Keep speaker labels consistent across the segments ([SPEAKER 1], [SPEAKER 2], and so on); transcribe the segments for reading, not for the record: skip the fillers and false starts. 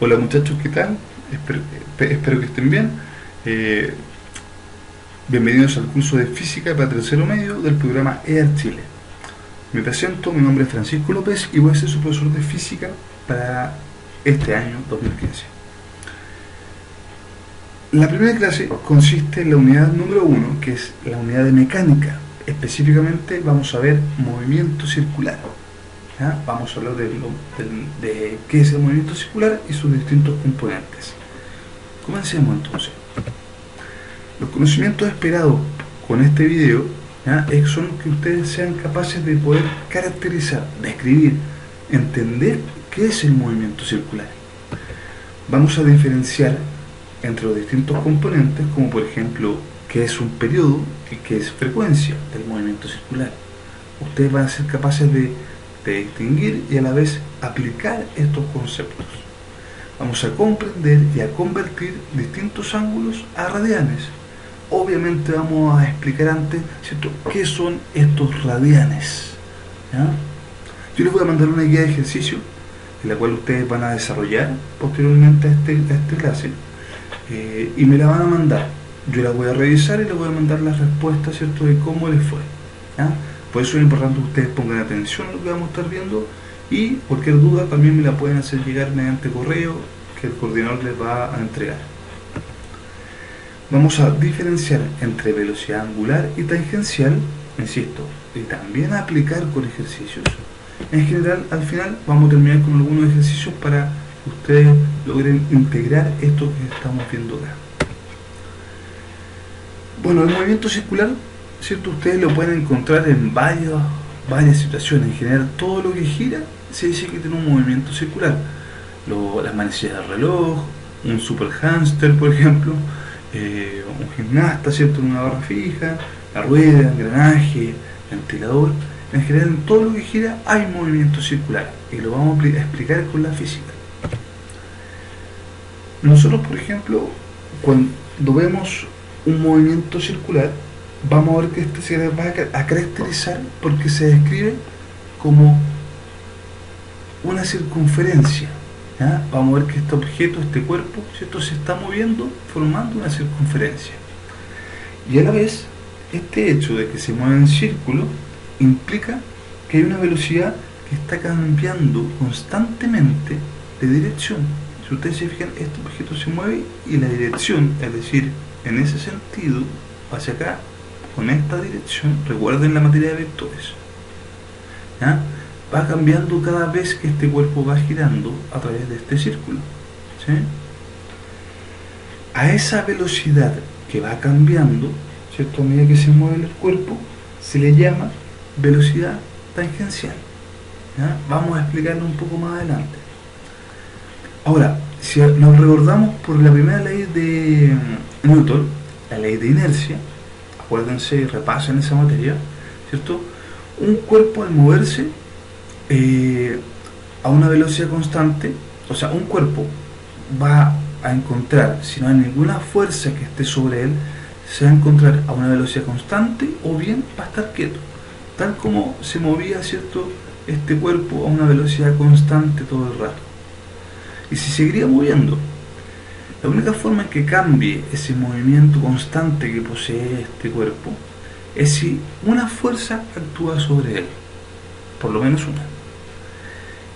[SPEAKER 1] Hola muchachos, ¿qué tal? Espero que estén bien. Eh, Bienvenidos al curso de Física para tercero medio del programa EAR Chile. Me presento, mi nombre es Francisco López y voy a ser su profesor de Física para este año 2015. La primera clase consiste en la unidad número 1, que es la unidad de mecánica. Específicamente vamos a ver movimiento circular. ¿Ya? Vamos a hablar de qué es el movimiento circular y sus distintos componentes. Comencemos entonces. Los conocimientos esperados con este video, ¿ya?, son que ustedes sean capaces de poder caracterizar, describir, entender qué es el movimiento circular. Vamos a diferenciar entre los distintos componentes, como por ejemplo qué es un periodo y qué es frecuencia del movimiento circular. Ustedes van a ser capaces de distinguir y a la vez aplicar estos conceptos. Vamos a comprender y a convertir distintos ángulos a radianes. Obviamente vamos a explicar antes, ¿cierto?, qué son estos radianes. ¿Ya? Yo les voy a mandar una guía de ejercicio en la cual ustedes van a desarrollar posteriormente a esta clase, y me la van a mandar. Yo la voy a revisar y les voy a mandar las respuestas, ¿cierto?, de cómo les fue. ¿Ya? Por eso es importante que ustedes pongan atención a lo que vamos a estar viendo, y cualquier duda también me la pueden hacer llegar mediante correo que el coordinador les va a entregar. Vamos a diferenciar entre velocidad angular y tangencial, insisto, y también a aplicar con ejercicios. En general, al final vamos a terminar con algunos ejercicios para que ustedes logren integrar esto que estamos viendo acá. Bueno, el movimiento circular, ¿cierto?, ustedes lo pueden encontrar en varias situaciones. En general, todo lo que gira se dice que tiene un movimiento circular. Las manecillas del reloj, un super hámster, por ejemplo, un gimnasta, ¿cierto?, en una barra fija, la rueda, engranaje, ventilador. En general, en todo lo que gira hay movimiento circular, y lo vamos a explicar con la física. Nosotros, por ejemplo, cuando vemos un movimiento circular, vamos a ver que este se va a caracterizar porque se describe como una circunferencia. ¿Ya? Vamos a ver que este objeto, este cuerpo, ¿cierto?, se está moviendo formando una circunferencia. Y a la vez, este hecho de que se mueve en círculo implica que hay una velocidad que está cambiando constantemente de dirección. Si ustedes se fijan, este objeto se mueve y la dirección, es decir, en ese sentido, hacia acá, con esta dirección, recuerden la materia de vectores, ¿ya?, va cambiando cada vez que este cuerpo va girando a través de este círculo. ¿Sí? A esa velocidad que va cambiando, ¿cierto?, a medida que se mueve el cuerpo, se le llama velocidad tangencial. ¿Ya? Vamos a explicarlo un poco más adelante. Ahora, si nos recordamos por la primera ley de Newton, la ley de inercia, acuérdense y repasen esa materia, ¿cierto? Un cuerpo al moverse a una velocidad constante, o sea, un cuerpo va a encontrar, si no hay ninguna fuerza que esté sobre él, se va a encontrar a una velocidad constante o bien va a estar quieto, tal como se movía, ¿cierto?, este cuerpo a una velocidad constante todo el rato. Y si seguiría moviendo, la única forma en que cambie ese movimiento constante que posee este cuerpo es si una fuerza actúa sobre él, por lo menos una.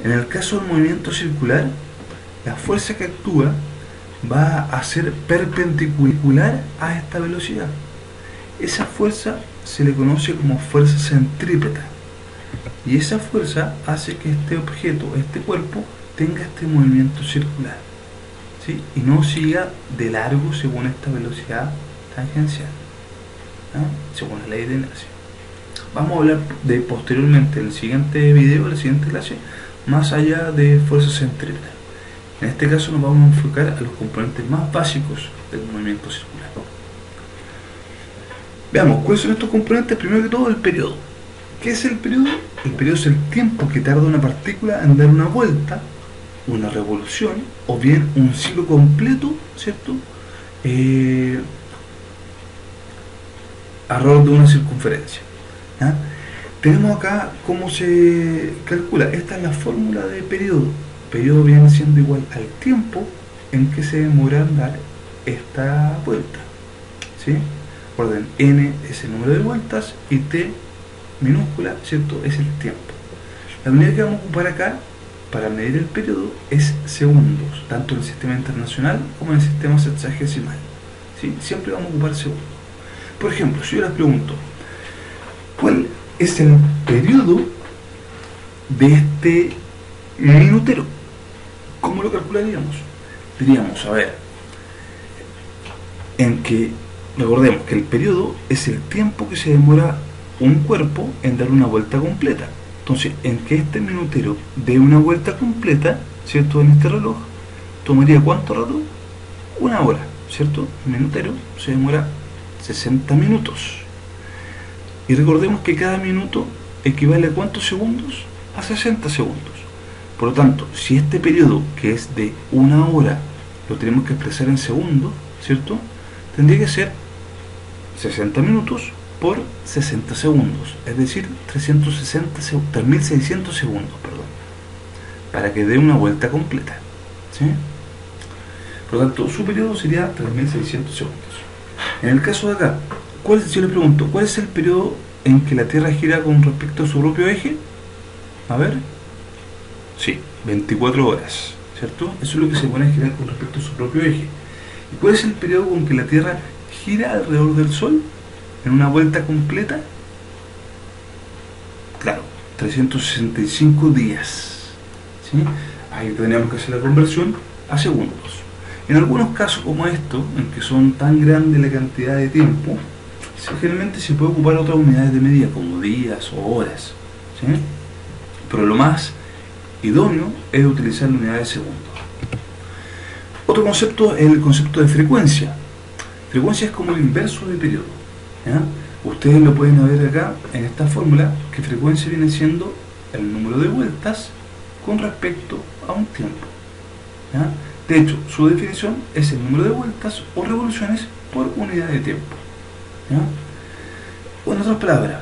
[SPEAKER 1] En el caso del movimiento circular, la fuerza que actúa va a ser perpendicular a esta velocidad. Esa fuerza se le conoce como fuerza centrípeta, y esa fuerza hace que este objeto, este cuerpo, tenga este movimiento circular, ¿sí?, y no siga de largo según esta velocidad tangencial, ¿no?, según la ley de inercia. Vamos a hablar posteriormente en el siguiente video, en la siguiente clase, más allá de fuerza centrípeta. En este caso nos vamos a enfocar a los componentes más básicos del movimiento circular. Veamos, ¿cuáles son estos componentes? Primero que todo, el periodo. ¿Qué es el periodo? El periodo es el tiempo que tarda una partícula en dar una vuelta, una revolución, o bien un ciclo completo, ¿cierto?, alrededor de una circunferencia. ¿Ya? Tenemos acá cómo se calcula. Esta es la fórmula de periodo. periodo viene siendo igual al tiempo en que se demora en dar esta vuelta, ¿sí? Recuerden, n es el número de vueltas y t minúscula, ¿cierto?, es el tiempo. La unidad que vamos a ocupar acá para medir el periodo es segundos, tanto en el sistema internacional como en el sistema sexagesimal, ¿sí? Siempre vamos a ocupar segundos. Por ejemplo, si yo les pregunto, ¿cuál es el periodo de este minutero? ¿Cómo lo calcularíamos? Diríamos, a ver, recordemos que el periodo es el tiempo que se demora un cuerpo en dar una vuelta completa. Entonces, en que este minutero dé una vuelta completa, ¿cierto?, en este reloj, ¿tomaría cuánto rato? Una hora, ¿cierto? El minutero se demora 60 minutos. Y recordemos que cada minuto equivale a ¿cuántos segundos? A 60 segundos. Por lo tanto, si este periodo, que es de una hora, lo tenemos que expresar en segundos, ¿cierto?, tendría que ser 60 minutos por 60 segundos, es decir, 3.600 segundos, para que dé una vuelta completa, ¿sí? Por lo tanto, su periodo sería 3.600 segundos. En el caso de acá, si yo le pregunto, ¿cuál es el periodo en que la Tierra gira con respecto a su propio eje? A ver, sí, 24 horas, ¿cierto? Eso es lo que se pone a girar con respecto a su propio eje. ¿Y cuál es el periodo con que la Tierra gira alrededor del Sol en una vuelta completa? Claro, 365 días, ¿sí? Ahí tendríamos que hacer la conversión a segundos. En algunos casos como estos, en que son tan grandes la cantidad de tiempo, generalmente se puede ocupar otras unidades de medida, como días o horas, ¿sí? Pero lo más idóneo es utilizar la unidad de segundos. Otro concepto es el concepto de frecuencia. Frecuencia es como el inverso de periodo, ¿ya? Ustedes lo pueden ver acá en esta fórmula, que frecuencia viene siendo el número de vueltas con respecto a un tiempo, ¿ya? De hecho, su definición es el número de vueltas o revoluciones por unidad de tiempo, ¿ya? O en otras palabras,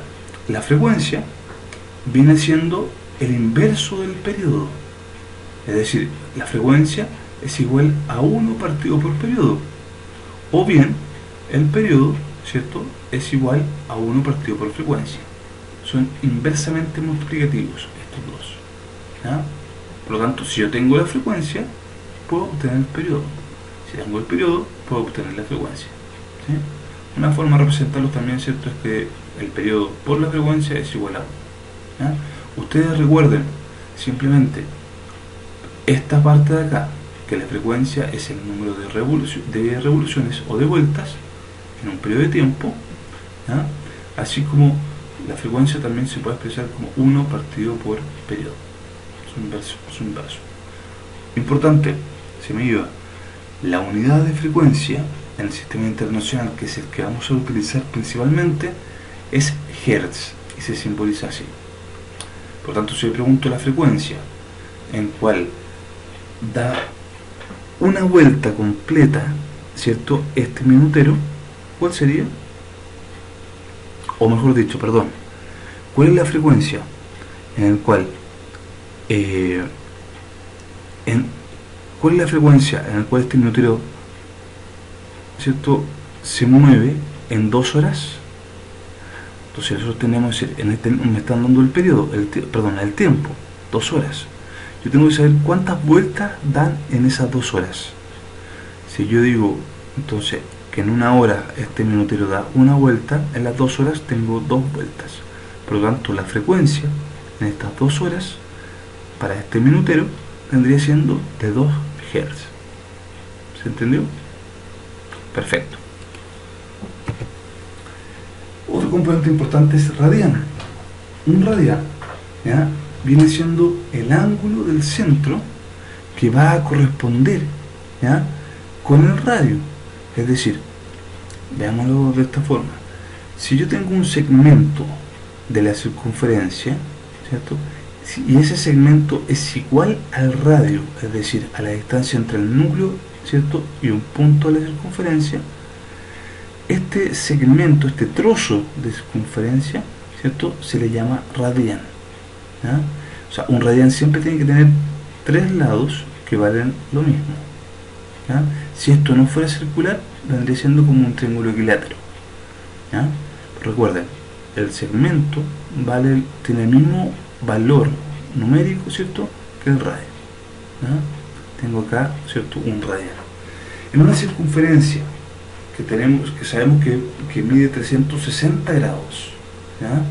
[SPEAKER 1] la frecuencia viene siendo el inverso del periodo. Es decir, la frecuencia es igual a 1 partido por periodo. O bien, el periodo, ¿cierto?, es igual a 1 partido por frecuencia. Son inversamente multiplicativos estos dos, ¿ya? Por lo tanto, si yo tengo la frecuencia, puedo obtener el periodo. Si tengo el periodo, puedo obtener la frecuencia, ¿sí? Una forma de representarlos también, ¿cierto?, es que el periodo por la frecuencia es igual a 1, ¿ya? Ustedes recuerden simplemente esta parte de acá, que la frecuencia es el número de revoluciones o de vueltas en un periodo de tiempo, ¿ya? Así como la frecuencia también se puede expresar como 1 partido por periodo. Es un inverso. Importante, se me iba, la unidad de frecuencia en el sistema internacional, que es el que vamos a utilizar principalmente, es Hertz y se simboliza así. Por tanto, si yo pregunto la frecuencia en cual da una vuelta completa, ¿cierto?, este minutero, ¿cuál sería? O mejor dicho, perdón, ¿cuál es la frecuencia en el cual ¿cuál es la frecuencia en la cual este minutero, ¿cierto?, se mueve en 2 horas? Entonces nosotros tenemos que decir, me están dando el periodo, el tiempo, 2 horas. Yo tengo que saber cuántas vueltas dan en esas 2 horas. Si yo digo, entonces, que en 1 hora este minutero da 1 vuelta, en las 2 horas tengo 2 vueltas. Por lo tanto, la frecuencia en estas 2 horas para este minutero vendría siendo de 2 Hz. ¿Se entendió? Perfecto. Otro componente importante es radian. Un radian, ¿ya?, viene siendo el ángulo del centro que va a corresponder, ¿ya?, con el radio. Es decir, veámoslo de esta forma. Si yo tengo un segmento de la circunferencia, ¿cierto?, y ese segmento es igual al radio, es decir, a la distancia entre el núcleo, ¿cierto?, y un punto de la circunferencia, este segmento, este trozo de circunferencia, ¿cierto?, se le llama radian, ¿ya? O sea, un radian siempre tiene que tener tres lados que valen lo mismo, ¿ya? Si esto no fuera circular, vendría siendo como un triángulo equilátero, ¿ya? Recuerden, el segmento tiene el mismo valor numérico, ¿cierto?, que el radio, ¿ya? Tengo acá, ¿cierto?, un radiano. En una circunferencia que sabemos que mide 360 grados, ¿ya?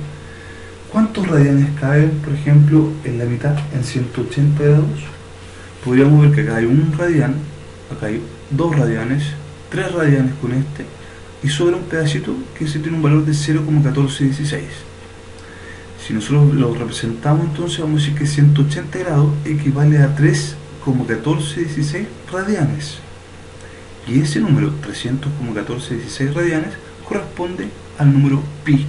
[SPEAKER 1] ¿Cuántos radianes caben, por ejemplo, en la mitad, en 180 grados? Podríamos ver que acá hay un radián, acá hay dos radianes, tres radianes con este, y sobra un pedacito que se tiene un valor de 0,1416. Si nosotros lo representamos, entonces vamos a decir que 180 grados equivale a 3,1416 radianes. Y ese número, 300,1416 radianes, corresponde al número pi.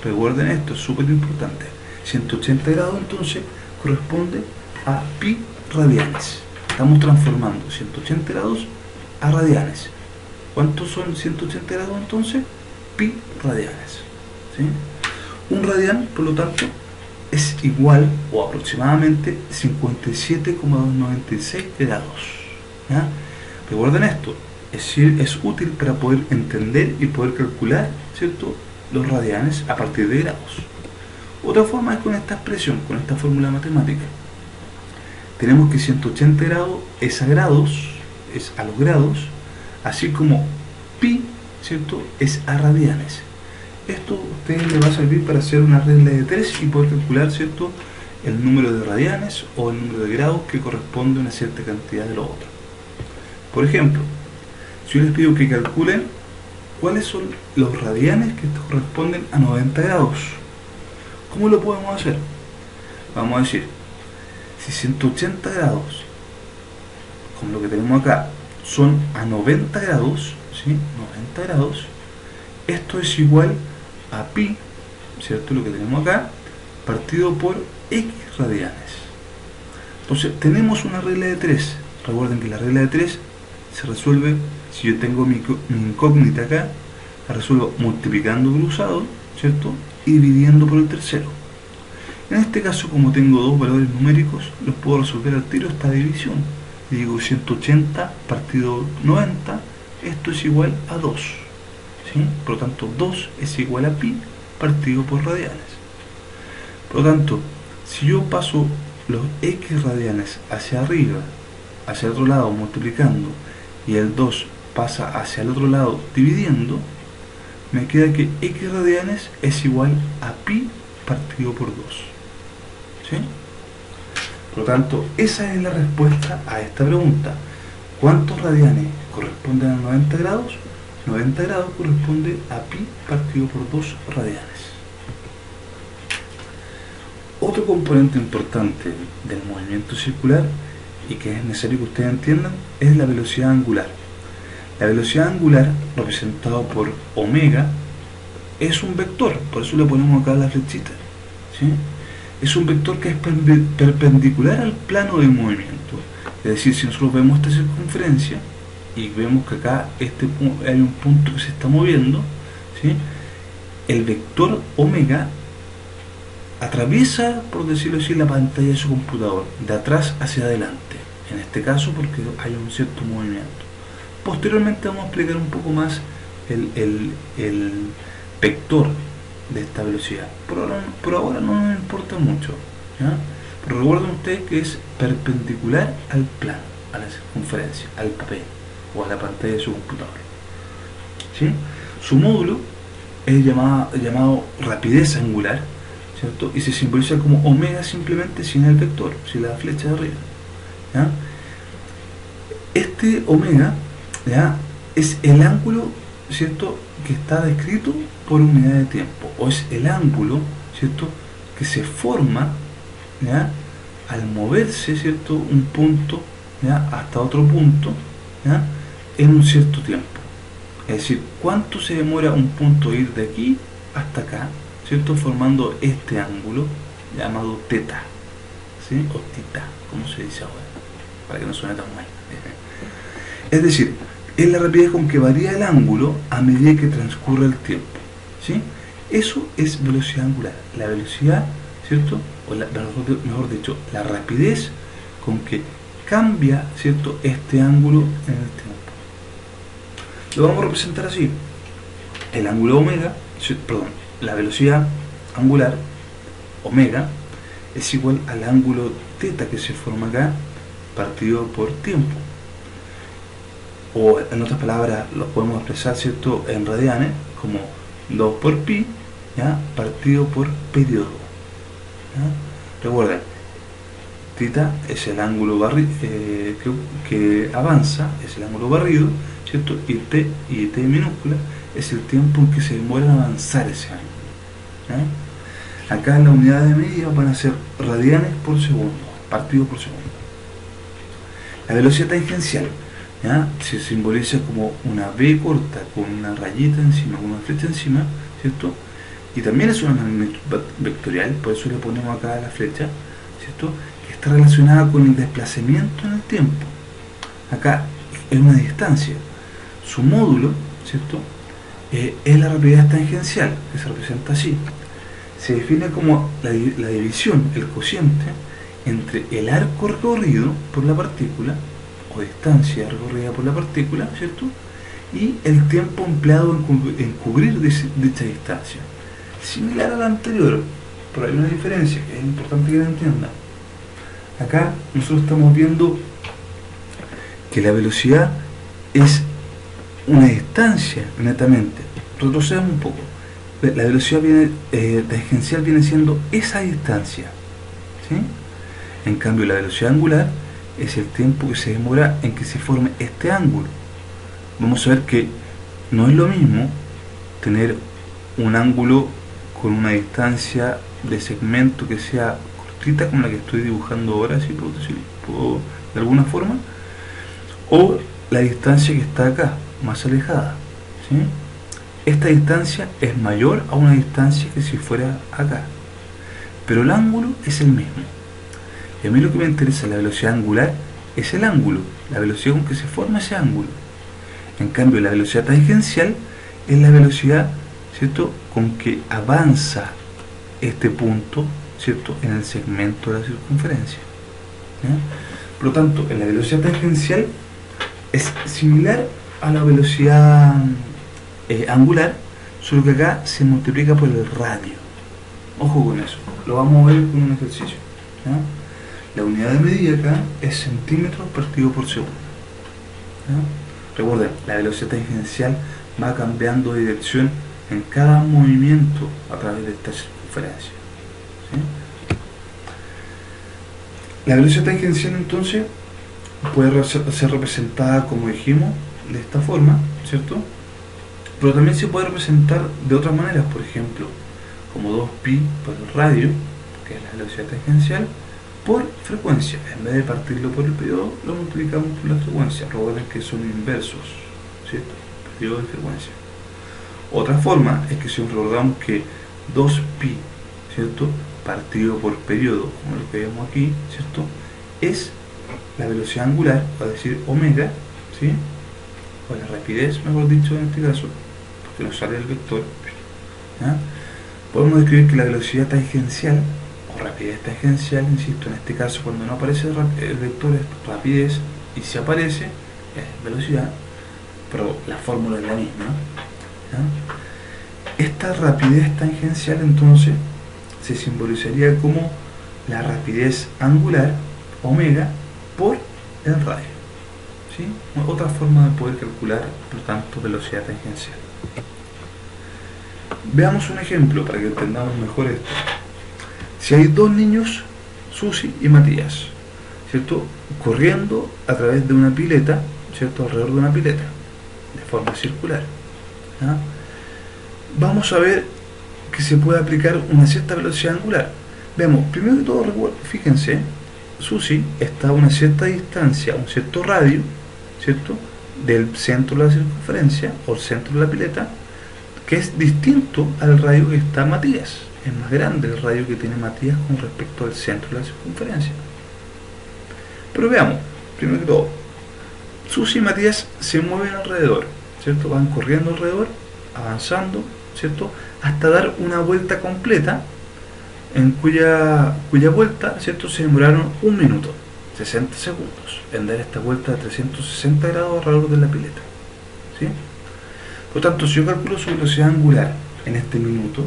[SPEAKER 1] Recuerden esto, es súper importante. 180 grados entonces corresponde a pi radianes. Estamos transformando 180 grados a radianes. ¿Cuántos son 180 grados entonces? Pi radianes, ¿sí? Un radián, por lo tanto, es igual o aproximadamente 57,296 grados, ¿ya? Recuerden esto, es útil para poder entender y poder calcular, ¿cierto?, los radianes a partir de grados. Otra forma es con esta expresión, con esta fórmula matemática. Tenemos que 180 grados es a grados, es a los grados, así como pi, ¿cierto?, es a radianes. Esto a ustedes les va a servir para hacer una regla de 3 y poder calcular, ¿cierto?, el número de radianes o el número de grados que corresponde a una cierta cantidad de lo otro. Por ejemplo, si yo les pido que calculen cuáles son los radianes que corresponden a 90 grados, ¿cómo lo podemos hacer? Vamos a decir, si 180 grados, como lo que tenemos acá, son a 90 grados, ¿sí?, 90 grados, esto es igual a pi, ¿cierto?, lo que tenemos acá, partido por x radianes. Entonces, tenemos una regla de 3. Recuerden que la regla de 3 se resuelve, si yo tengo mi incógnita acá, la resuelvo multiplicando cruzado, ¿cierto?, y dividiendo por el tercero. En este caso, como tengo dos valores numéricos, los puedo resolver al tiro esta división. Y digo 180 partido 90, esto es igual a 2, ¿sí? Por lo tanto, 2 es igual a pi partido por radianes. Por lo tanto, si yo paso los x radianes hacia arriba, hacia el otro lado multiplicando, y el 2 pasa hacia el otro lado dividiendo, me queda que x radianes es igual a pi partido por 2, ¿sí? Por lo tanto, esa es la respuesta a esta pregunta. ¿Cuántos radianes corresponden a 90 grados? 90 grados corresponde a pi partido por 2 radianes. Otro componente importante del movimiento circular y que es necesario que ustedes entiendan es la velocidad angular. La velocidad angular, representado por omega, es un vector, por eso le ponemos acá la flechita, ¿sí? Es un vector que es perpendicular al plano de movimiento. Es decir, si nosotros vemos esta circunferencia y vemos que acá hay un punto que se está moviendo, ¿sí?, el vector omega atraviesa, por decirlo así, la pantalla de su computador, de atrás hacia adelante, en este caso porque hay un cierto movimiento. Posteriormente vamos a explicar un poco más el vector de esta velocidad. Por ahora no nos importa mucho, ¿ya? Pero recuerden ustedes que es perpendicular al plano, a la circunferencia, al papel o a la pantalla de su computador, ¿sí? Su módulo es llamado rapidez angular, ¿cierto? Y se simboliza como omega simplemente sin el vector, sin la flecha de arriba, ¿ya? Este omega, ¿ya?, es el ángulo, ¿cierto?, que está descrito por unidad de tiempo, o es el ángulo, ¿cierto?, que se forma, ¿ya?, al moverse, ¿cierto?, un punto, ¿ya?, hasta otro punto, ¿ya?, en un cierto tiempo. Es decir, cuánto se demora un punto ir de aquí hasta acá, ¿cierto?, formando este ángulo llamado teta, ¿sí?, o tita, como se dice ahora, para que no suene tan mal. Es decir, es la rapidez con que varía el ángulo a medida que transcurre el tiempo, ¿sí? Eso es velocidad angular. La velocidad, ¿cierto?, o mejor dicho, la rapidez con que cambia, ¿cierto?, este ángulo en el tiempo. Lo vamos a representar así. El ángulo omega, perdón, la velocidad angular omega es igual al ángulo teta que se forma acá partido por tiempo. O en otras palabras lo podemos expresar, ¿cierto?, en radianes como 2 por pi, ¿ya?, partido por periodo, ¿ya? Recuerden, θ es el ángulo que avanza, es el ángulo barrido, ¿cierto? Y t minúscula es el tiempo en que se demora en avanzar ese ángulo, ¿ya? Acá en la unidad de medida van a ser radianes por segundo, partido por segundo. La velocidad tangencial, ¿ya?, se simboliza como una V corta con una rayita encima, con una flecha encima, ¿cierto? Y también es una magnitud vectorial, por eso le ponemos acá la flecha, ¿cierto?, que está relacionada con el desplazamiento en el tiempo. Acá es una distancia. Su módulo, ¿cierto?, es la rapidez tangencial, que se representa así. Se define como la división, el cociente, entre el arco recorrido por la partícula, o distancia recorrida por la partícula, ¿cierto?, y el tiempo empleado en cubrir dicha distancia. Similar a la anterior, pero hay una diferencia que es importante que la entiendan. Acá nosotros estamos viendo que la velocidad es una distancia netamente. Retrocedamos un poco. La velocidad tangencial viene siendo esa distancia, ¿sí? En cambio, la velocidad angular es el tiempo que se demora en que se forme este ángulo. Vamos a ver que no es lo mismo tener un ángulo con una distancia de segmento que sea cortita, como la que estoy dibujando ahora, si puedo de alguna forma, o la distancia que está acá, más alejada, ¿sí? Esta distancia es mayor a una distancia que si fuera acá, pero el ángulo es el mismo. Y a mí lo que me interesa en la velocidad angular es el ángulo, la velocidad con que se forma ese ángulo. En cambio, la velocidad tangencial es la velocidad, ¿cierto?, con que avanza este punto, ¿cierto?, en el segmento de la circunferencia, ¿ya? Por lo tanto, en la velocidad tangencial es similar a la velocidad angular, solo que acá se multiplica por el radio. Ojo con eso, lo vamos a ver con un ejercicio, ¿ya? La unidad de medida acá es centímetros partido por segundo, ¿ya? Recuerden, la velocidad tangencial va cambiando de dirección en cada movimiento a través de esta circunferencia, ¿sí? La velocidad tangencial entonces puede ser representada, como dijimos, de esta forma, ¿cierto? Pero también se puede representar de otras maneras, por ejemplo, como 2pi por el radio, que es la velocidad tangencial, por frecuencia. En vez de partirlo por el periodo, lo multiplicamos por la frecuencia. Recuerden que son inversos, ¿cierto? Periodo y frecuencia. Otra forma es que si recordamos que 2pi, ¿cierto?, partido por periodo, como lo que vemos aquí, ¿cierto?, es la velocidad angular, es decir, omega, ¿sí?, o la rapidez, mejor dicho, en este caso, porque nos sale el vector, ¿ya? Podemos describir que la velocidad tangencial o rapidez tangencial, insisto, en este caso cuando no aparece el vector es rapidez, y si aparece es velocidad, pero la fórmula es la misma, ¿ya? Esta rapidez tangencial entonces se simbolizaría como la rapidez angular, omega, por el radio, ¿sí? Otra forma de poder calcular, por tanto, velocidad tangencial. Veamos un ejemplo para que entendamos mejor esto. Si hay dos niños, Susi y Matías, ¿cierto?, corriendo a través de una pileta, ¿cierto?, alrededor de una pileta, de forma circular, ¿ya? Vamos a ver que se puede aplicar una cierta velocidad angular. Vemos, primero que todo, fíjense, Susi está a una cierta distancia, un cierto radio, ¿cierto?, del centro de la circunferencia o el centro de la pileta, que es distinto al radio que está Matías. Es más grande el radio que tiene Matías con respecto al centro de la circunferencia. Pero veamos, primero que todo, Susi y Matías se mueven alrededor, ¿cierto? Van corriendo alrededor, avanzando, ¿cierto?, hasta dar una vuelta completa, en cuya vuelta, ¿cierto?, se demoraron 1 minuto. 60 segundos en dar esta vuelta de 360 grados alrededor de la pileta. ¿Sí? Por lo tanto, si yo calculo su velocidad angular en este minuto,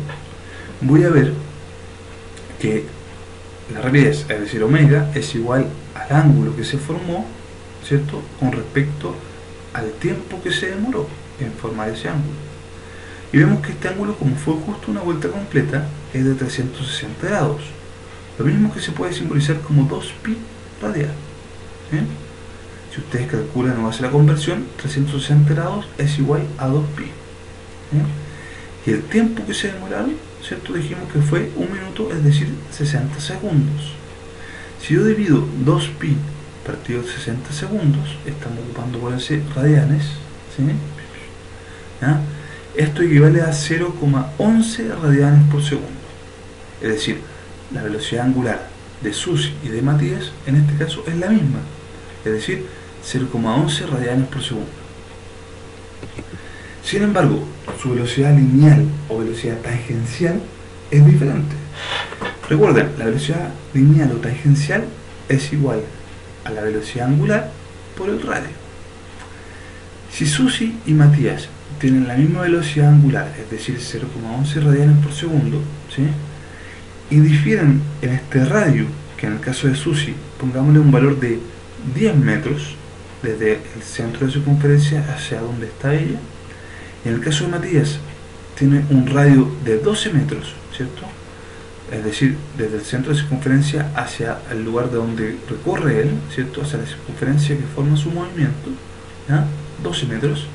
[SPEAKER 1] voy a ver que la rapidez, es decir, omega, es igual al ángulo que se formó, ¿cierto?, con respecto al tiempo que se demoró en formar ese ángulo. Y vemos que este ángulo, como fue justo una vuelta completa, es de 360 grados. Lo mismo que se puede simbolizar como 2pi radial. ¿Sí? Si ustedes calculan o hacen la conversión, 360 grados es igual a 2pi. ¿Sí? Y el tiempo que se demoraron, ¿cierto?, dijimos que fue 1 minuto, es decir, 60 segundos. Si yo divido 2pi partido 60 segundos, estamos ocupando por así radianes, ¿sí? ¿Ya? Esto equivale a 0,11 radianes por segundo. Es decir, la velocidad angular de Susi y de Matías en este caso es la misma, es decir, 0,11 radianes por segundo. Sin embargo, su velocidad lineal o velocidad tangencial es diferente. Recuerden, la velocidad lineal o tangencial es igual a la velocidad angular por el radio. Si Susi y Matías tienen la misma velocidad angular, es decir, 0,11 radianes por segundo, ¿sí?, y difieren en este radio, que en el caso de Susi, pongámosle un valor de 10 metros, desde el centro de circunferencia hacia donde está ella, y en el caso de Matías, tiene un radio de 12 metros, ¿cierto?, es decir, desde el centro de circunferencia hacia el lugar de donde recorre él, ¿cierto?, hacia la circunferencia que forma su movimiento, ¿ya?, 12 metros,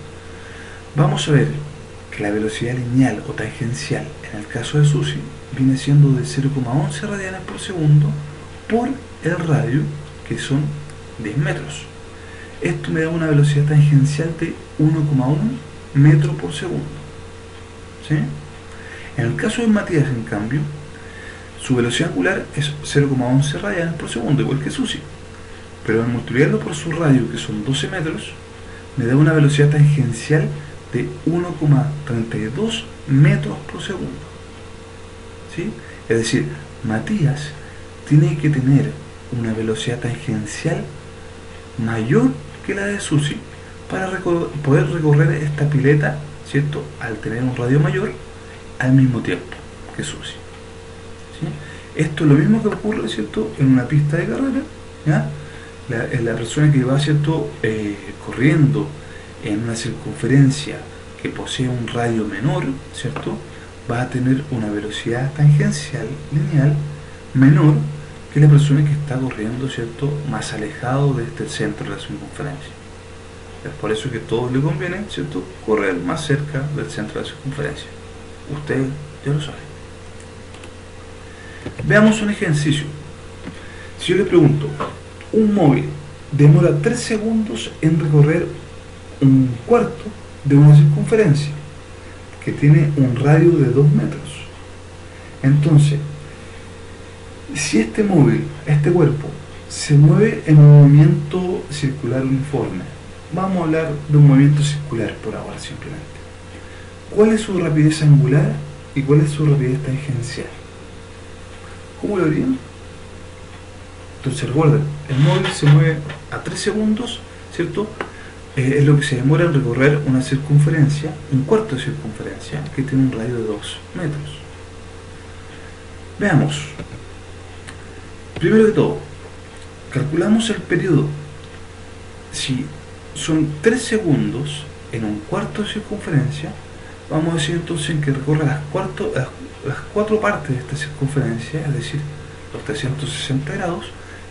[SPEAKER 1] vamos a ver que la velocidad lineal o tangencial en el caso de Susi viene siendo de 0,11 radianes por segundo por el radio, que son 10 metros. Esto me da una velocidad tangencial de 1,1 metro por segundo. ¿Sí? En el caso de Matías, en cambio, su velocidad angular es 0,11 radianes por segundo, igual que Susi. Pero al multiplicarlo por su radio, que son 12 metros, me da una velocidad tangencial de 1,32 metros por segundo. ¿Sí? Es decir, Matías tiene que tener una velocidad tangencial mayor que la de Susi para poder recorrer esta pileta, ¿cierto?, al tener un radio mayor al mismo tiempo que Susi. ¿Sí? Esto es lo mismo que ocurre, ¿cierto?, en una pista de carrera. ¿Ya? La persona que va, ¿cierto?, corriendo en una circunferencia que posee un radio menor, ¿cierto?, va a tener una velocidad tangencial lineal menor que la persona que está corriendo, ¿cierto?, más alejado de este centro de la circunferencia. Es por eso que a todos les conviene, ¿cierto?, correr más cerca del centro de la circunferencia. Usted ya lo sabe. Veamos un ejercicio. Si yo le pregunto, un móvil demora 3 segundos en recorrer un cuarto de una circunferencia que tiene un radio de 2 metros. Entonces, si este móvil, este cuerpo, se mueve en un movimiento circular uniforme, vamos a hablar de un movimiento circular por ahora simplemente, ¿cuál es su rapidez angular y cuál es su rapidez tangencial? ¿Cómo lo harían? Entonces recuerden, el móvil se mueve a 3 segundos, ¿cierto? Es lo que se demora en recorrer una circunferencia, un cuarto de circunferencia, que tiene un radio de 2 metros. Veamos. Primero que todo, calculamos el periodo. Si son 3 segundos en un cuarto de circunferencia, vamos a decir entonces que recorre las 4 partes de esta circunferencia, es decir, los 360 grados.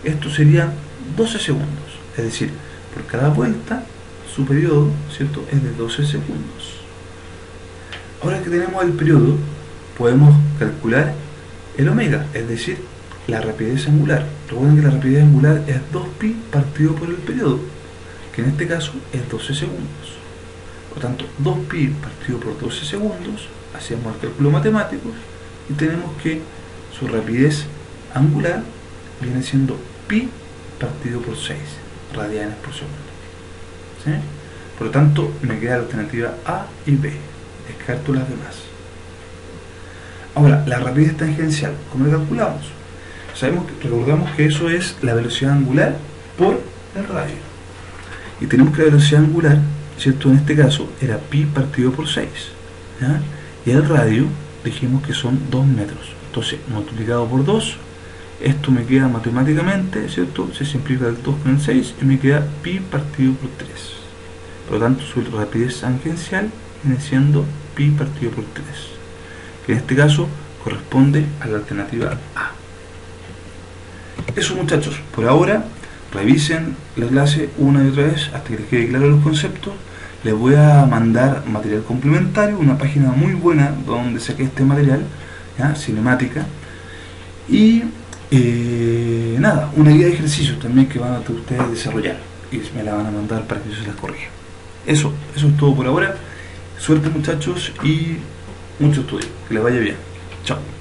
[SPEAKER 1] Esto serían 12 segundos, es decir, por cada vuelta su periodo, ¿cierto?, es de 12 segundos. Ahora que tenemos el periodo, podemos calcular el omega, es decir, la rapidez angular. Recuerden que la rapidez angular es 2pi partido por el periodo, que en este caso es 12 segundos. Por tanto, 2pi partido por 12 segundos, hacemos el cálculo matemático y tenemos que su rapidez angular viene siendo pi partido por 6 radianes por segundo. ¿Sí? Por lo tanto, me queda la alternativa A y B. Descarto las demás. Ahora, la rapidez tangencial, ¿cómo la calculamos? Recordamos que eso es la velocidad angular por el radio. Y tenemos que la velocidad angular, ¿cierto? En este caso era pi partido por 6. ¿Ya? Y el radio dijimos que son 2 metros. Entonces, multiplicado por 2, esto me queda matemáticamente, ¿cierto? Se simplifica el 2 con el 6 y me queda pi partido por 3. Por lo tanto, su rapidez tangencial viene siendo pi partido por 3, que en este caso corresponde a la alternativa A. Eso, muchachos, por ahora revisen la clase una y otra vez hasta que les quede claro los conceptos. Les voy a mandar material complementario, una página muy buena donde saqué este material, ¿ya? Cinemática, y nada, una guía de ejercicios también que van a ustedes desarrollar y me la van a mandar para que yo se las corrija. Eso es todo por ahora. Suerte, muchachos, y mucho estudio. Que les vaya bien. Chao.